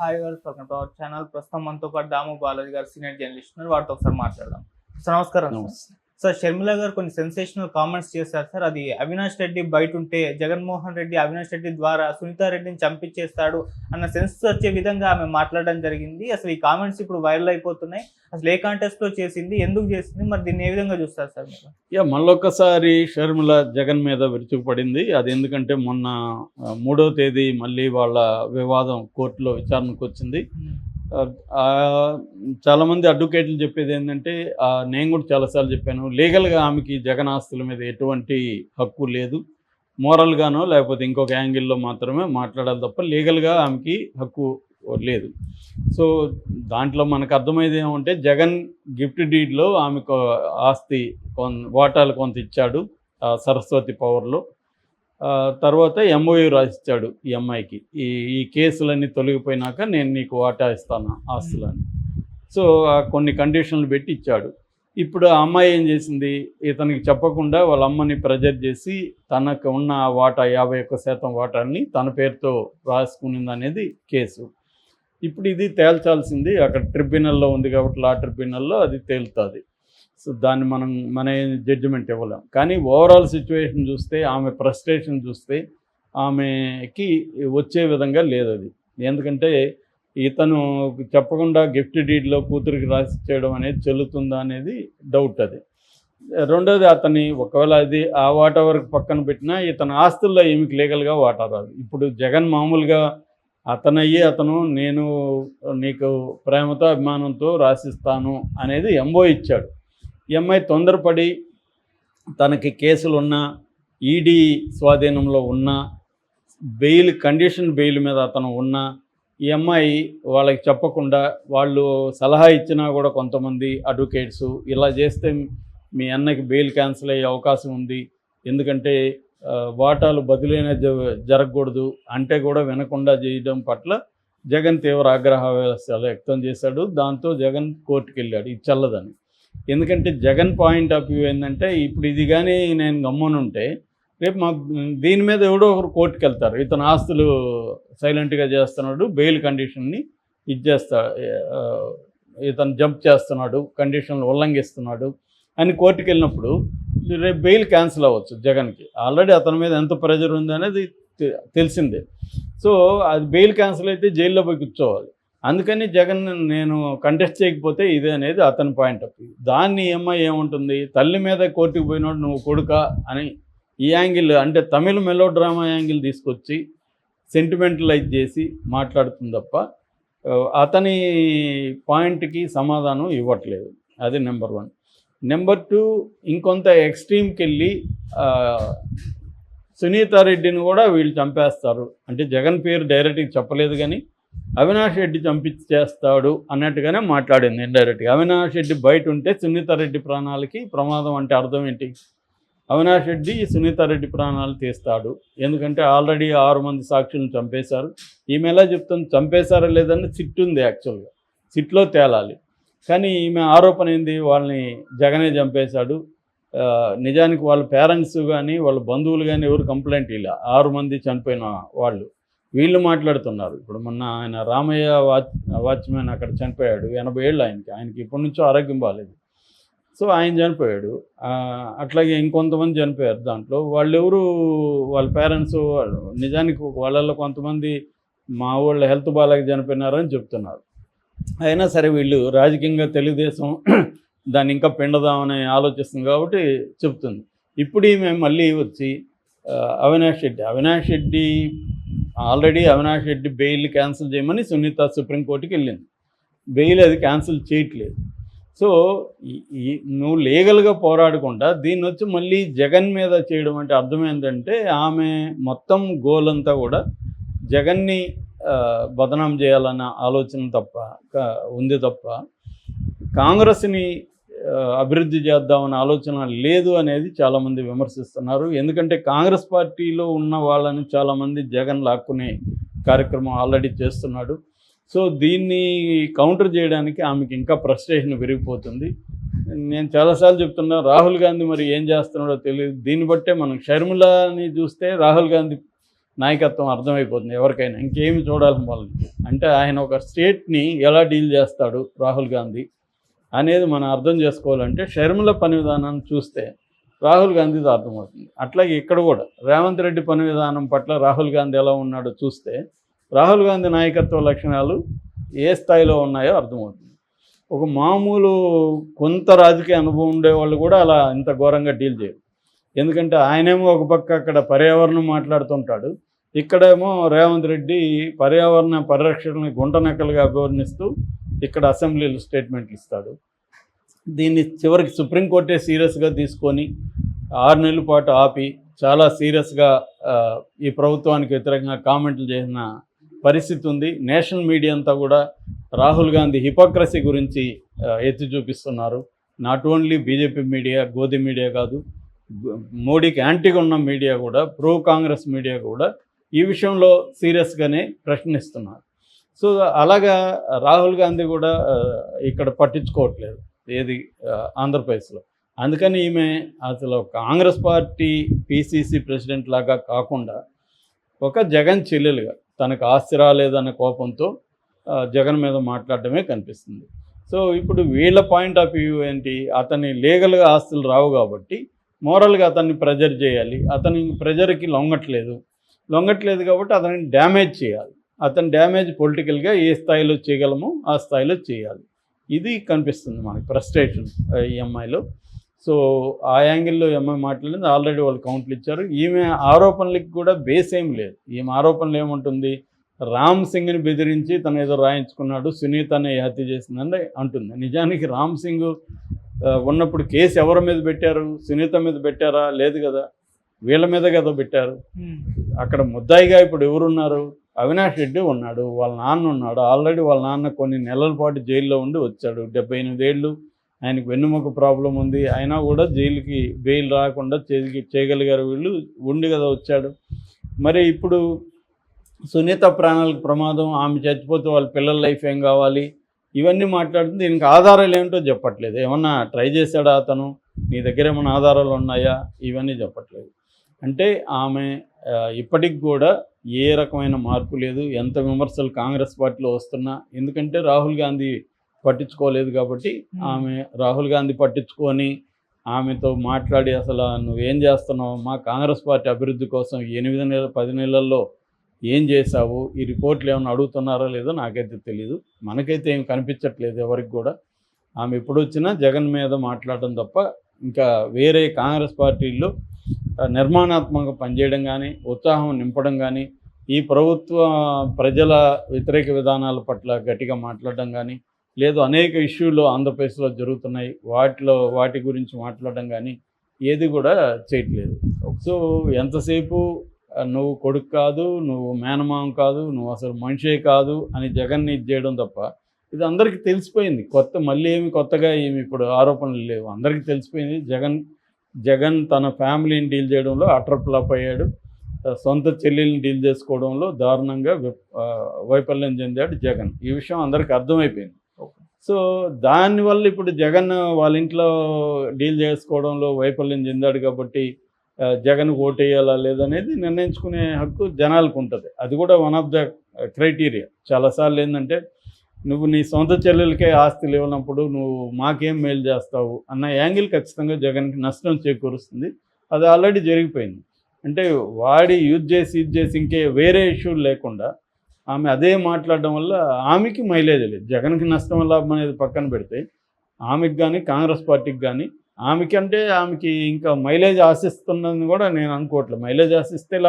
Hi welcome to our channel. ప్రస్తుతం మనతో పాటు దాము బాలాజీ గారు సీనియర్ జర్నలిస్ట్ ఉన్నారు. వాటితో ఒకసారి మాట్లాడదాం. సార్ నమస్కారం. సార్ షర్మిల గారు కొన్ని సెన్సేషనల్ కామెంట్స్ చేశారు సార్. అది అవినాష్ రెడ్డి బయట ఉంటే జగన్మోహన్ రెడ్డి అవినాష్ రెడ్డి ద్వారా సునీతారెడ్డిని చంపించేస్తాడు అన్న సెన్స్ వచ్చే విధంగా ఆమె మాట్లాడడం జరిగింది. అసలు ఈ కామెంట్స్ ఇప్పుడు వైరల్ అయిపోతున్నాయి. అసలు ఏ కాంటెస్ట్ లో చేసింది, ఎందుకు చేసింది, మరి దీన్ని ఏ విధంగా చూస్తారు సార్ మీరు? మళ్ళొక్కసారి షర్మిల జగన్ మీద విరుచుకుపడింది. అది ఎందుకంటే మొన్న 3వ తేదీ మళ్ళీ వాళ్ళ వివాదం కోర్టులో విచారణకు వచ్చింది. చాలామంది అడ్వకేట్లు చెప్పేది ఏంటంటే, నేను కూడా చాలాసార్లు చెప్పాను, లీగల్గా ఆమెకి జగన్ ఆస్తుల మీద ఎటువంటి హక్కు లేదు. మోరల్గానో లేకపోతే ఇంకొక యాంగిల్లో మాత్రమే మాట్లాడాలి తప్ప లీగల్గా ఆమెకి హక్కు లేదు. సో దాంట్లో మనకు అర్థమైంది ఏమంటే, జగన్ గిఫ్ట్ డీడ్లో ఆమెకు ఆస్తి వాటాలు కొంత ఇచ్చాడు సరస్వతి పవర్లో. తర్వాత ఎంఓయూ రాసిచ్చాడు ఈ అమ్మాయికి, ఈ కేసులన్నీ తొలగిపోయినాక నేను నీకు వాటా ఇస్తాను ఆస్తులని. సో కొన్ని కండిషన్లు పెట్టి ఇచ్చాడు. ఇప్పుడు ఆ అమ్మాయి ఏం చేసింది, ఇతనికి చెప్పకుండా వాళ్ళ అమ్మని ప్రెజర్ చేసి తనకు ఉన్న వాటా 51% వాటాన్ని తన పేరుతో రాసుకునింది అనేది కేసు. ఇప్పుడు ఇది తేల్చాల్సింది అక్కడ ట్రిబ్యునల్లో ఉంది కాబట్టి లా ట్రిబ్యునల్లో అది తేలుతుంది. సో దాన్ని మన జడ్జిమెంట్ ఇవ్వలేం. కానీ ఓవరాల్ సిచ్యువేషన్ చూస్తే, ఆమె ఫ్రస్ట్రేషన్ చూస్తే ఆమెకి వచ్చే విధంగా లేదు అది. ఎందుకంటే ఇతను చెప్పకుండా గిఫ్ట్ డీడ్లో కూతురికి రాసి చేయడం అనేది చెల్లుతుందా అనేది డౌట్. అది రెండోది, అతని ఒకవేళ అది ఆ వాటా వరకు పక్కన పెట్టినా ఇతని ఆస్తుల్లో ఏమికి లీగల్గా వాటా రాదు. ఇప్పుడు జగన్ మామూలుగా అతను నేను నీకు ప్రేమతో అభిమానంతో రాసిస్తాను అనేది ఎంఓ ఇచ్చాడు. ఈ అమ్మాయి తొందరపడి తనకి కేసులున్నా, ఈడీ స్వాధీనంలో ఉన్న, కండిషన్ బెయిల్ మీద అతను ఉన్నా, ఈ అమ్మాయి వాళ్ళకి చెప్పకుండా, వాళ్ళు సలహా ఇచ్చినా కూడా కొంతమంది అడ్వకేట్స్ ఇలా చేస్తే మీ అన్నకి బెయిల్ క్యాన్సిల్ అయ్యే అవకాశం ఉంది, ఎందుకంటే వాటాలు బదిలైన జరగకూడదు అంటే కూడా వినకుండా చేయడం పట్ల జగన్ తీవ్ర ఆగ్రహ వ్యక్తం చేశాడు. దాంతో జగన్ కోర్టుకు వెళ్ళాడు ఇది చల్లదని. ఎందుకంటే జగన్ పాయింట్ ఆఫ్ వ్యూ ఏంటంటే, ఇప్పుడు ఇది కానీ నేను గమ్మునుంటే రేపు మాకు దీని మీద ఎవడో ఒకరు కోర్టుకు వెళ్తారు, ఇతను ఆస్తులు సైలెంట్గా చేస్తున్నాడు, బెయిల్ కండిషన్ని ఇతను జంప్ చేస్తున్నాడు, కండిషన్లు ఉల్లంఘిస్తున్నాడు అని కోర్టుకు వెళ్ళినప్పుడు రేపు బెయిల్ క్యాన్సిల్ అవ్వచ్చు జగన్కి. ఆల్రెడీ అతని మీద ఎంత ప్రెజర్ ఉంది అనేది తెలిసిందే. సో అది బెయిల్ క్యాన్సిల్ అయితే జైల్లో పోయి కూర్చోవాలి. అందుకని జగన్ నేను కంటెస్ట్ చేయకపోతే ఇదే అనేది అతని పాయింట్ ఆఫ్ వ్యూ. దాన్ని ఏముంటుంది, తల్లి మీద కోర్టుకు పోయినోడు నువ్వు కొడుక అని ఈ యాంగిల్, అంటే తమిళ మెలో డ్రామా యాంగిల్ తీసుకొచ్చి సెంటిమెంటలైజ్ చేసి మాట్లాడుతుంది తప్ప అతని పాయింట్కి సమాధానం ఇవ్వట్లేదు. అది నెంబర్ 1. నెంబర్ 2, ఇంకొంత ఎక్స్ట్రీమ్కి వెళ్ళి సునీతారెడ్డిని కూడా వీళ్ళు చంపేస్తారు అంటే, జగన్ పేరు డైరెక్ట్గా చెప్పలేదు కానీ అవినాష్ రెడ్డి చంపించేస్తాడు అన్నట్టుగానే మాట్లాడింది ఇండైరెక్ట్గా. అవినాష్ రెడ్డి బయట ఉంటే సునీతారెడ్డి ప్రాణాలకి ప్రమాదం అంటే అర్థం ఏంటి? అవినాష్ రెడ్డి సునీతారెడ్డి ప్రాణాలు తీస్తాడు, ఎందుకంటే ఆల్రెడీ 6 మంది సాక్షులను చంపేశారు. ఈమె ఎలా చెప్తుంది చంపేశారా లేదని సిట్ ఉంది, యాక్చువల్గా సిట్లో తేలాలి. కానీ ఈమె ఆరోపణ ఏంది, వాళ్ళని జగనే చంపేశాడు. నిజానికి వాళ్ళ పేరెంట్స్ కానీ వాళ్ళ బంధువులు కానీ ఎవరు కంప్లైంట్ ఇలా 6 మంది చనిపోయిన వాళ్ళు వీళ్ళు మాట్లాడుతున్నారు. ఇప్పుడు మొన్న ఆయన రామయ్య వాచ్మెన్ అక్కడ చనిపోయాడు, 80 ఏళ్ళు ఆయనకి ఇప్పటి నుంచో ఆరోగ్యం బాగాలేదు. సో ఆయన చనిపోయాడు. అట్లాగే ఇంకొంతమంది చనిపోయారు. దాంట్లో వాళ్ళెవరు, వాళ్ళ పేరెంట్స్ నిజానికి వాళ్ళల్లో కొంతమంది మా వాళ్ళ హెల్త్ బాగాలేక చనిపోయినారని చెప్తున్నారు. అయినా సరే వీళ్ళు రాజకీయంగా తెలుగుదేశం దాన్ని ఇంకా పిండదామని ఆలోచిస్తుంది కాబట్టి చెప్తుంది. ఇప్పుడు ఈమె మళ్ళీ వచ్చి Avinash Reddy already Avinash Reddy bail cancel చేయమని సునీత సుప్రీంకోర్టుకి వెళ్ళింది. బెయిల్ అది క్యాన్సిల్ చేయట్లేదు. సో నువ్వు లీగల్గా పోరాడకుండా దీన్ని వచ్చి మళ్ళీ జగన్ మీద చేయడం అంటే అర్థం ఏంటంటే, ఆమె మొత్తం గోల్ అంతా కూడా జగన్ని బదనాం చేయాలన్న ఆలోచన ఉంది తప్ప కాంగ్రెస్ని అభివృద్ధి చేద్దామన్న ఆలోచన లేదు అనేది చాలామంది విమర్శిస్తున్నారు. ఎందుకంటే కాంగ్రెస్ పార్టీలో ఉన్న వాళ్ళని చాలామంది జగన్ లాక్కునే కార్యక్రమం ఆల్రెడీ చేస్తున్నాడు. సో దీన్ని కౌంటర్ చేయడానికి ఆమెకి ఇంకా ఫ్రస్ట్రేషన్ పెరిగిపోతుంది. నేను చాలాసార్లు చెప్తున్నా, రాహుల్ గాంధీ మరి ఏం చేస్తున్నాడో తెలియదు. దీన్ని బట్టే మనం షర్మిలని చూస్తే రాహుల్ గాంధీ నాయకత్వం అర్థమైపోతుంది ఎవరికైనా, ఇంకేమి చూడాలని వాళ్ళని. అంటే ఆయన ఒక స్టేట్ని ఎలా డీల్ చేస్తాడు రాహుల్ గాంధీ అనేది మనం అర్థం చేసుకోవాలంటే షర్మిల పని విధానాన్ని చూస్తే రాహుల్ గాంధీతో అర్థమవుతుంది. అట్లాగే ఇక్కడ కూడా రేవంత్ రెడ్డి పని విధానం పట్ల రాహుల్ గాంధీ ఎలా ఉన్నాడో చూస్తే రాహుల్ గాంధీ నాయకత్వ లక్షణాలు ఏ స్థాయిలో ఉన్నాయో అర్థమవుతుంది. ఒక మామూలు కొంత రాజకీయ అనుభవం ఉండేవాళ్ళు కూడా అలా ఇంత ఘోరంగా డీల్ చేయరు. ఎందుకంటే ఆయనేమో ఒక పక్క అక్కడ పర్యావరణం మాట్లాడుతుంటాడు, ఇక్కడేమో రేవంత్ రెడ్డి పర్యావరణ పరిరక్షణని గుంటనక్కలుగా అభివర్ణిస్తూ ఇక్కడ అసెంబ్లీలో స్టేట్మెంట్లు ఇస్తాడు. దీన్ని చివరికి సుప్రీంకోర్టే సీరియస్గా తీసుకొని 6 నెలల పాటు ఆపి చాలా సీరియస్గా ఈ ప్రభుత్వానికి వ్యతిరేకంగా కామెంట్లు చేసిన పరిస్థితి ఉంది. నేషనల్ మీడియా అంతా కూడా రాహుల్ గాంధీ హిపోక్రసీ గురించి ఎత్తి చూపిస్తున్నారు. Not only BJP media, గోధి media కాదు, మోడీకి యాంటీగా ఉన్న మీడియా కూడా, ప్రో కాంగ్రెస్ మీడియా కూడా ఈ విషయంలో సీరియస్గానే ప్రశ్నిస్తున్నారు. సో అలాగా రాహుల్ గాంధీ కూడా ఇక్కడ పట్టించుకోవట్లేదు ఏది ఆంధ్రప్రదేశ్లో. అందుకని ఈమె అసలు కాంగ్రెస్ పార్టీ పిసిసి ప్రెసిడెంట్ లాగా కాకుండా ఒక జగన్ చెల్లెలుగా తనకు ఆస్తి రాలేదన్న కోపంతో జగన్ మీద మాట్లాడటమే కనిపిస్తుంది. సో ఇప్పుడు వీళ్ళ పాయింట్ ఆఫ్ వ్యూ ఏంటి, అతని లీగల్గా ఆస్తులు రావు కాబట్టి మోరల్గా అతన్ని ప్రెజర్ చేయాలి, అతని ప్రెజర్కి లొంగట్లేదు కాబట్టి అతన్ని డ్యామేజ్ చేయాలి, అతని డ్యామేజ్ పొలిటికల్గా ఏ స్థాయిలో చేయగలమో ఆ స్థాయిలో చేయాలి. ఇది కనిపిస్తుంది మనకి ఫ్రస్ట్రేషన్ ఈ అమ్మాయిలో. సో ఆ యాంగిల్లో అమ్మాయి మాట్లాడింది. ఆల్రెడీ వాళ్ళు కౌంట్లు ఇచ్చారు. ఈమె ఆరోపణలకి కూడా బేస్ ఏం లేదు. ఈమె ఆరోపణలు ఏముంటుంది, రామ్ సింగ్ని బెదిరించి తను ఏదో రాయించుకున్నాడు, సునీతనే హత్య చేసిందని అంటుంది. నిజానికి రామ్ సింగ్ ఉన్నప్పుడు కేసు ఎవరి మీద పెట్టారు, సునీత మీద పెట్టారా? లేదు కదా, వీళ్ళ మీద కదా పెట్టారు. అక్కడ ముద్దాయిగా ఇప్పుడు ఎవరున్నారు, అవినాష్ రెడ్డి ఉన్నాడు, వాళ్ళ నాన్న ఉన్నాడు. ఆల్రెడీ వాళ్ళ నాన్న కొన్ని నెలల పాటు జైల్లో ఉండి వచ్చాడు. 78 ఏళ్ళు, ఆయనకు వెన్నుముక ప్రాబ్లం ఉంది, అయినా కూడా జైలుకి బెయిల్ రాకుండా చేయగలిగారు వీళ్ళు, ఉండి కదా వచ్చాడు. మరి ఇప్పుడు సునీత ప్రాణాలకు ప్రమాదం, ఆమె చచ్చిపోతే వాళ్ళ పిల్లల లైఫ్ ఏం కావాలి, ఇవన్నీ మాట్లాడుతుంది. దీనికి ఆధారాలు ఏమిటో చెప్పట్లేదు. ఏమన్నా ట్రై చేశాడా అతను, నీ దగ్గర ఏమైనా ఆధారాలు ఉన్నాయా, ఇవన్నీ చెప్పట్లేదు. అంటే ఆమె ఇప్పటికి కూడా ఏ రకమైన మార్పు లేదు. ఎంత విమర్శలు కాంగ్రెస్ పార్టీలో వస్తున్నా, ఎందుకంటే రాహుల్ గాంధీ పట్టించుకోలేదు కాబట్టి ఆమె రాహుల్ గాంధీ పట్టించుకొని ఆమెతో మాట్లాడి అసలు నువ్వేం చేస్తున్నావు, మా కాంగ్రెస్ పార్టీ అభివృద్ధి కోసం 8 నెలలు 10 నెలల్లో ఏం చేశావు, ఈ రిపోర్ట్లు ఏమైనా అడుగుతున్నారో లేదో నాకైతే తెలీదు. మనకైతే ఏం కనిపించట్లేదు ఎవరికి కూడా. ఆమె ఎప్పుడు వచ్చినా జగన్ మీద మాట్లాడడం తప్ప ఇంకా వేరే కాంగ్రెస్ పార్టీల్లో నిర్మాణాత్మకంగా పనిచేయడం కానీ, ఉత్సాహం నింపడం కానీ, ఈ ప్రభుత్వ ప్రజల వ్యతిరేక విధానాల పట్ల గట్టిగా మాట్లాడడం కానీ, లేదు అనేక ఇష్యూలు ఆంధ్రప్రదేశ్లో జరుగుతున్నాయి వాటి గురించి మాట్లాడడం కానీ ఏది కూడా చేయట్లేదు. సో ఎంతసేపు నువ్వు కొడుకు కాదు, నువ్వు మేనమామ కాదు, నువ్వు అసలు మనిషే కాదు అని జగన్ని ఇది చేయడం తప్ప, ఇది అందరికీ తెలిసిపోయింది. మళ్ళీ ఏమి కొత్తగా ఏమి ఇప్పుడు ఆరోపణలు లేవు, అందరికీ తెలిసిపోయింది. జగన్ తన ఫ్యామిలీని డీల్ చేయడంలో అటర్ ఫ్లాప్ అయ్యాడు, సొంత చెల్లెల్ని డీల్ చేసుకోవడంలో దారుణంగా వైఫల్యం చెందాడు జగన్. ఈ విషయం అందరికీ అర్థమైపోయింది. సో దానివల్ల ఇప్పుడు జగన్ వాళ్ళ ఇంట్లో డీల్ చేసుకోవడంలో వైఫల్యం చెందాడు కాబట్టి జగన్ ఓటేయాలా లేదనేది నిర్ణయించుకునే హక్కు జనాలకు ఉంటుంది. అది కూడా వన్ ఆఫ్ ద క్రైటీరియా. చాలాసార్లు ఏంటంటే, నువ్వు నీ సొంత చెల్లెలకే ఆస్తులు ఇవ్వనప్పుడు నువ్వు మాకేం మేలు చేస్తావు అన్న యాంగిల్ ఖచ్చితంగా జగన్కి నష్టం చేకూరుస్తుంది. అది ఆల్రెడీ జరిగిపోయింది. అంటే వాడి యూజ్ చేసి ఇంకే వేరే ఇష్యూలు లేకుండా ఆమె అదే మాట్లాడడం వల్ల ఆమెకి మైలేజ్ లేదు. జగన్కి నష్టం లాభం అనేది పక్కన పెడితే ఆమెకి కానీ కాంగ్రెస్ పార్టీకి కానీ ఆమెకి ఇంకా మైలేజ్ ఆశిస్తున్నదని కూడా నేను అనుకోవట్లేదు. మైలేజ్ ఆశిస్తే ఇలా